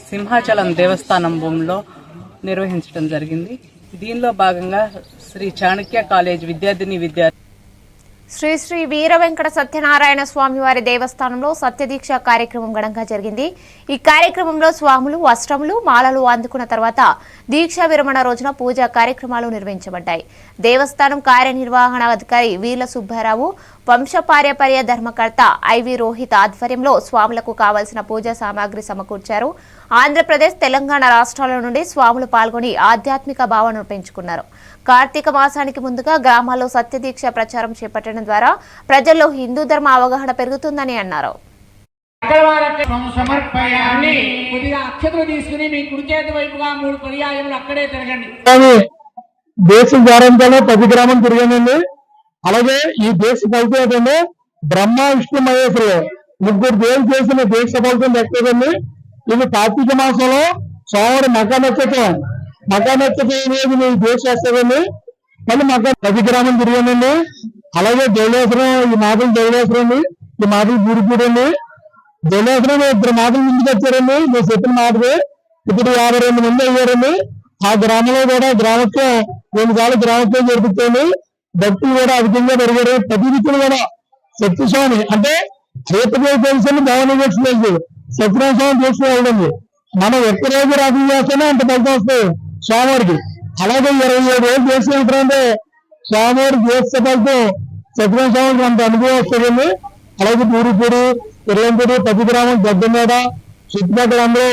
సింహాచలం దేవస్థానం భూమిలో నిర్వహించడం జరిగింది. దీనిలో భాగంగా శ్రీ చాణక్య కాలేజ్ విద్యార్థి శ్రీ శ్రీ వీర వెంకట సత్యనారాయణ స్వామి వారి దేవస్థానంలో సత్యదీక్ష కార్యక్రమం ఘనంగా జరిగింది. ఈ కార్యక్రమంలో స్వాములు వస్త్రములు మాలలు అందుకున్న తర్వాత దీక్షా విరమణ రోజున పూజా కార్యక్రమాలు నిర్వహించబడ్డాయి. దేవస్థానం కార్యనిర్వహణ అధికారి వీర్ల సుబ్బారావు, వంశపార్యపర్య ధర్మకర్త ఐవి రోహిత్ ఆధ్వర్యంలో స్వాములకు కావలసిన పూజా సామాగ్రి సమకూర్చారు. ఆంధ్రప్రదేశ్, తెలంగాణ రాష్ట్రాల నుండి స్వాములు పాల్గొని ఆధ్యాత్మిక భావనను పెంచుకున్నారు. కార్తీక మాసానికి ముందుగా గ్రామాల్లో సత్యదీక్ష ప్రచారం చేపట్టడం ద్వారా ప్రజల్లో హిందూ ధర్మ అవగాహన పెరుగుతుందని అన్నారు. దేశ ద్వారంలో ప్రతి గ్రామం తిరిగానండి. అలాగే ఈ దేశ ఫలితం బ్రహ్మ విష్ణు మహేశ్వరులు ముగ్గురు దేవులు చేసిన దేశ ఫలితం లెక్కదండి. ఇది కార్తీక మాసంలో సోమవారం మకా నక్షత్రం దేశ వస్తుందండి. మళ్ళీ మకా ప్రతి గ్రామం తిరిగానండి. అలాగే దౌలేశ్వరం, ఈ మాటలు దౌలేశ్వరం అండి, ఈ మాటలు గుడిపూడి అండి. దౌలేశ్వరం ఇద్దరు మాటలు ముందుకు వచ్చారండి. నేను చెప్పిన మాటలు ఇప్పుడు 52 మంది అయ్యారండి. ఆ గ్రామంలో కూడా గ్రామోత్సవం 2 సార్లు గ్రామోత్సవం జరుపుతుంది. భక్తులు కూడా అధికంగా పెరిగారు. ప్రతి దిక్కులు కూడా సత్యస్వామి అంటే ఆంధ్రప్రదేశ్ తెలిసిన భవన తెలుసు సత్యనారాయణ స్వామి తీసుకువెళ్ళండి. మనం ఒక్క రోజు రాత్రి చేస్తేనే అంత ఫలితం వస్తాయి స్వామివారికి. అలాగే 27 రోజులు చేసి వెళ్తారంటే స్వామివారికి చేస్తే ఫలితం సత్యనారాయణ స్వామికి అంత అనుభవం వస్తుందండి. అలాగే పూరిపూడి, ఇర్లంపూడి, ప్రతి గ్రామం, గడ్డమేడ చుట్టుపక్కల అందరూ